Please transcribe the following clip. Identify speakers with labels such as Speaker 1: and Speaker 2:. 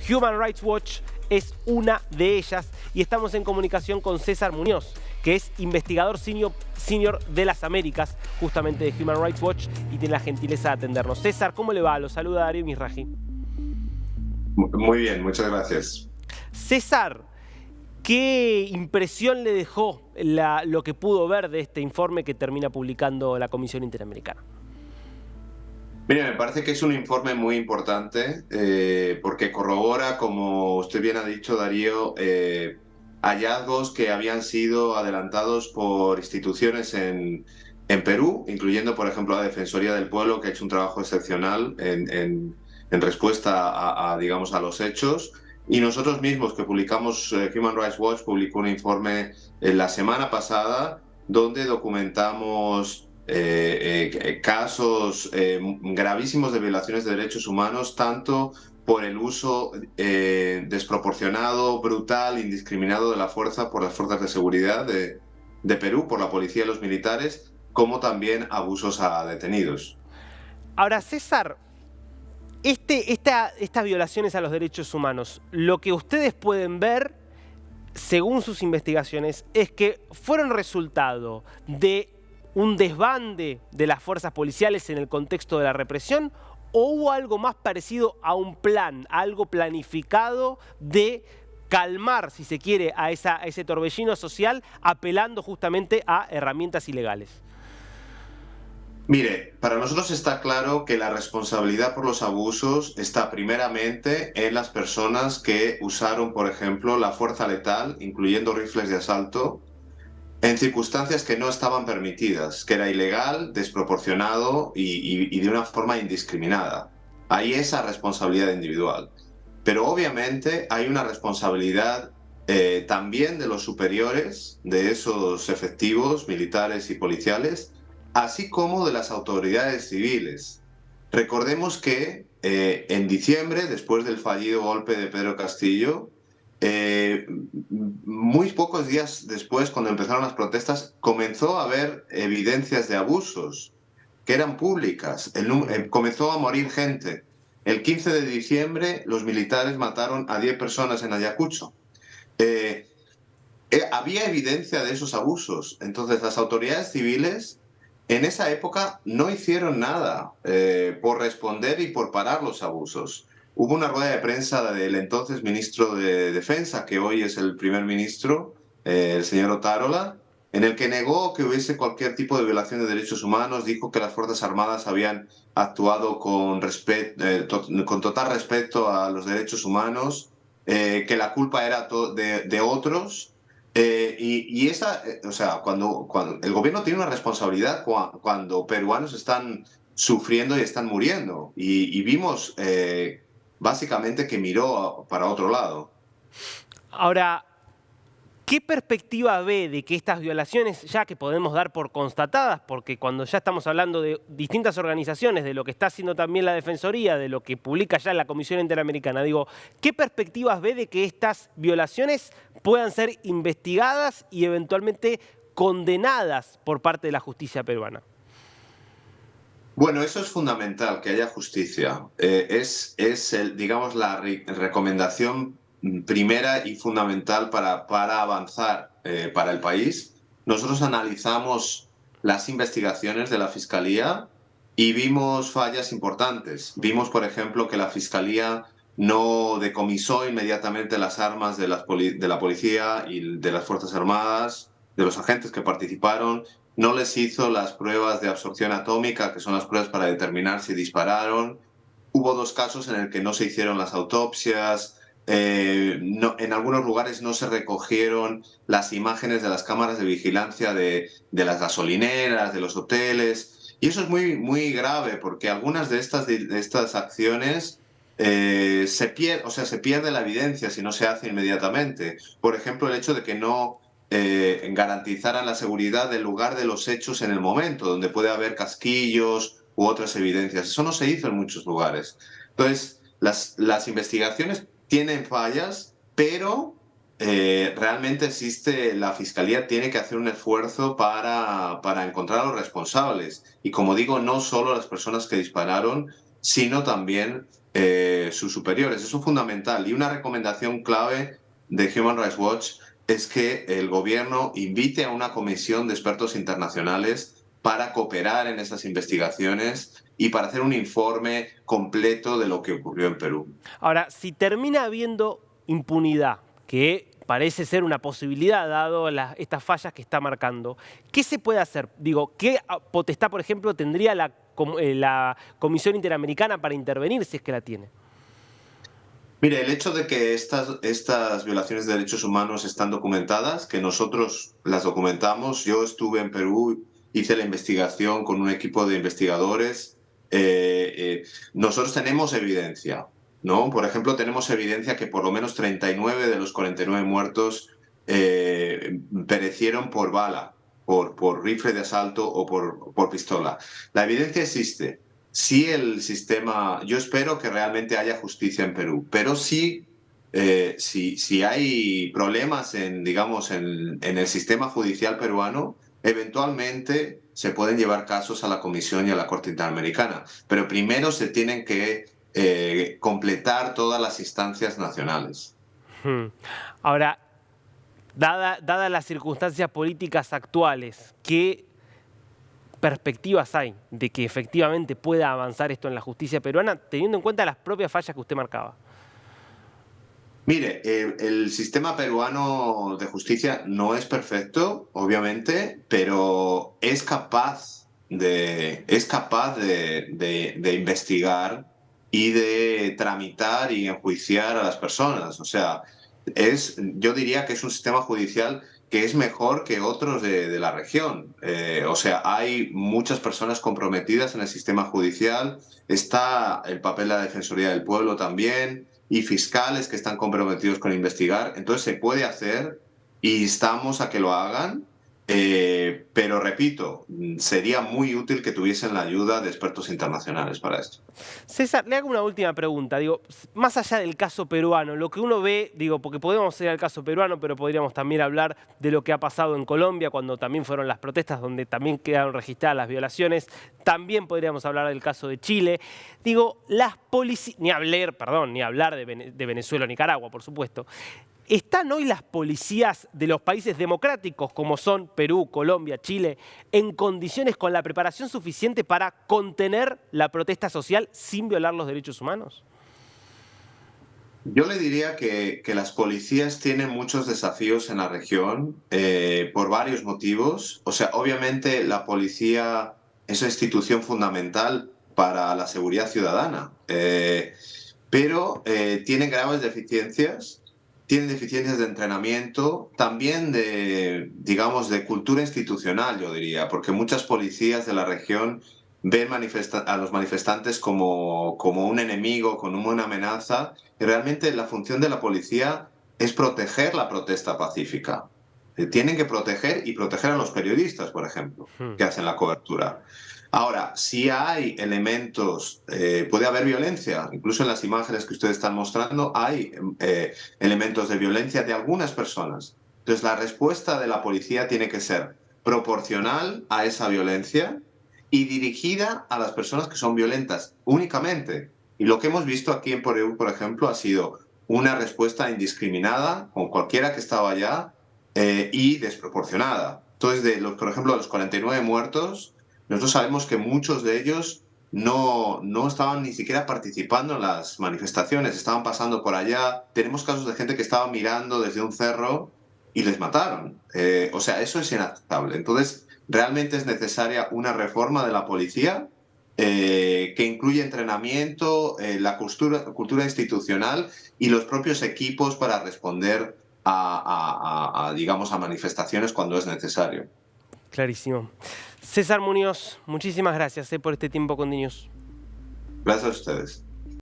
Speaker 1: Human Rights Watch es una de ellas y estamos en comunicación con César Muñoz, que es investigador senior de las Américas, justamente de Human Rights Watch, y tiene la gentileza de atendernos. César, ¿cómo le va? Lo saluda Darío Mizrahi.
Speaker 2: Muy bien, muchas gracias.
Speaker 1: César, ¿qué impresión le dejó lo que pudo ver de este informe que termina publicando la Comisión Interamericana?
Speaker 2: Mire, me parece que es un informe muy importante porque corrobora, como usted bien ha dicho, Darío, hallazgos que habían sido adelantados por instituciones en Perú, incluyendo, por ejemplo, la Defensoría del Pueblo, que ha hecho un trabajo excepcional en respuesta digamos, a los hechos. Y nosotros mismos, que publicamos, Human Rights Watch publicó un informe la semana pasada donde documentamos casos gravísimos de violaciones de derechos humanos, tanto por el uso desproporcionado, brutal, indiscriminado de la fuerza por las fuerzas de seguridad de Perú, por la policía y los militares, como también abusos a detenidos.
Speaker 1: Ahora, César, estas violaciones a los derechos humanos, lo que ustedes pueden ver, según sus investigaciones, es que fueron resultado de un desbande de las fuerzas policiales en el contexto de la represión, o hubo algo más parecido a un plan, algo planificado de calmar, si se quiere, a ese torbellino social, apelando justamente a herramientas ilegales.
Speaker 2: Mire, para nosotros está claro que la responsabilidad por los abusos está primeramente en las personas que usaron, por ejemplo, la fuerza letal, incluyendo rifles de asalto, en circunstancias que no estaban permitidas, que era ilegal, desproporcionado y de una forma indiscriminada. Hay esa responsabilidad individual. Pero obviamente hay una responsabilidad también de los superiores, de esos efectivos militares y policiales, así como de las autoridades civiles. Recordemos que en diciembre, después del fallido golpe de Pedro Castillo, muy pocos días después, cuando empezaron las protestas, comenzó a haber evidencias de abusos que eran públicas. Comenzó a morir gente. El 15 de diciembre los militares mataron a 10 personas en Ayacucho. Había evidencia de esos abusos. Entonces las autoridades civiles en esa época no hicieron nada por responder y por parar los abusos. Hubo una rueda de prensa del entonces ministro de Defensa, que hoy es el primer ministro, el señor Otárola, en el que negó que hubiese cualquier tipo de violación de derechos humanos, dijo que las Fuerzas Armadas habían actuado con total respeto a los derechos humanos, que la culpa era de otros. O sea, cuando el gobierno tiene una responsabilidad cuando peruanos están sufriendo y están muriendo. Y vimos básicamente que miró para otro lado.
Speaker 1: Ahora, ¿qué perspectiva ve de que estas violaciones, ya que podemos dar por constatadas, porque cuando ya estamos hablando de distintas organizaciones, de lo que está haciendo también la Defensoría, de lo que publica ya la Comisión Interamericana, digo, ¿qué perspectivas ve de que estas violaciones puedan ser investigadas y eventualmente condenadas por parte de la justicia peruana?
Speaker 2: Bueno, eso es fundamental, que haya justicia. Digamos, la recomendación primera y fundamental para avanzar para el país. Nosotros analizamos las investigaciones de la Fiscalía y vimos fallas importantes. Vimos, por ejemplo, que la Fiscalía no decomisó inmediatamente las armas de la policía y de las Fuerzas Armadas, de los agentes que participaron. No les hizo las pruebas de absorción atómica, que son las pruebas para determinar si dispararon. Hubo 2 casos en el que no se hicieron las autopsias. En algunos lugares no se recogieron las imágenes de las cámaras de vigilancia de las gasolineras, de los hoteles. Y eso es muy, muy grave, porque algunas de estas acciones se pierde la evidencia si no se hace inmediatamente. Por ejemplo, el hecho de que no garantizaran la seguridad del lugar de los hechos en el momento, donde puede haber casquillos u otras evidencias. Eso no se hizo en muchos lugares. Entonces, las investigaciones tienen fallas, pero realmente la Fiscalía tiene que hacer un esfuerzo para encontrar a los responsables. Y como digo, no solo las personas que dispararon, sino también sus superiores. Eso es fundamental. Y una recomendación clave de Human Rights Watch es que el gobierno invite a una comisión de expertos internacionales para cooperar en esas investigaciones y para hacer un informe completo de lo que ocurrió en Perú.
Speaker 1: Ahora, si termina habiendo impunidad, que parece ser una posibilidad dado estas fallas que está marcando, ¿qué se puede hacer? Digo, ¿qué potestad, por ejemplo, tendría la Comisión Interamericana para intervenir si es que la tiene?
Speaker 2: Mire, el hecho de que estas violaciones de derechos humanos están documentadas, que nosotros las documentamos, yo estuve en Perú, hice la investigación con un equipo de investigadores, nosotros tenemos evidencia, ¿no? Por ejemplo, tenemos evidencia que por lo menos 39 de los 49 muertos perecieron por bala, por rifle de asalto o por pistola. La evidencia existe. Sí, el sistema, yo espero que realmente haya justicia en Perú, pero sí, si hay problemas digamos, en el sistema judicial peruano, eventualmente se pueden llevar casos a la Comisión y a la Corte Interamericana, pero primero se tienen que completar todas las instancias nacionales.
Speaker 1: Ahora, dadas las circunstancias políticas actuales, ¿qué perspectivas hay de que efectivamente pueda avanzar esto en la justicia peruana, teniendo en cuenta las propias fallas que usted marcaba?
Speaker 2: Mire, el sistema peruano de justicia no es perfecto, obviamente, pero es capaz de investigar y de tramitar y enjuiciar a las personas. O sea, yo diría que es un sistema judicial que es mejor que otros de la región. O sea, hay muchas personas comprometidas en el sistema judicial, está el papel de la Defensoría del Pueblo también, y fiscales que están comprometidos con investigar. Entonces se puede hacer y instamos a que lo hagan, pero repito, sería muy útil que tuviesen la ayuda de expertos internacionales para esto.
Speaker 1: César, le hago una última pregunta. Digo, más allá del caso peruano, lo que uno ve, digo, porque podemos ir al caso peruano, pero podríamos también hablar de lo que ha pasado en Colombia, cuando también fueron las protestas, donde también quedaron registradas las violaciones. También podríamos hablar del caso de Chile. Digo, las policías, ni hablar de Venezuela o Nicaragua, por supuesto. ¿Están hoy las policías de los países democráticos, como son Perú, Colombia, Chile, en condiciones con la preparación suficiente para contener la protesta social sin violar los derechos humanos?
Speaker 2: Yo le diría que las policías tienen muchos desafíos en la región por varios motivos. O sea, obviamente la policía es una institución fundamental para la seguridad ciudadana, pero tienen graves deficiencias. Tienen deficiencias de entrenamiento, también digamos, de cultura institucional, yo diría, porque muchas policías de la región ven a los manifestantes como un enemigo, como una amenaza, y realmente la función de la policía es proteger la protesta pacífica. Tienen que proteger y proteger a los periodistas, por ejemplo, que hacen la cobertura. Ahora, si hay elementos, puede haber violencia, incluso en las imágenes que ustedes están mostrando hay elementos de violencia de algunas personas. Entonces, la respuesta de la policía tiene que ser proporcional a esa violencia y dirigida a las personas que son violentas únicamente. Y lo que hemos visto aquí en Perú, por ejemplo, ha sido una respuesta indiscriminada con cualquiera que estaba allá y desproporcionada. Entonces, por ejemplo, de los 49 muertos, nosotros sabemos que muchos de ellos no estaban ni siquiera participando en las manifestaciones, estaban pasando por allá. Tenemos casos de gente que estaba mirando desde un cerro y les mataron. O sea, eso es inaceptable. Entonces, realmente es necesaria una reforma de la policía que incluye entrenamiento, la cultura institucional y los propios equipos para responder digamos, a manifestaciones cuando es necesario.
Speaker 1: Clarísimo. César Muñoz, muchísimas gracias por este tiempo con DNews.
Speaker 2: Gracias a ustedes.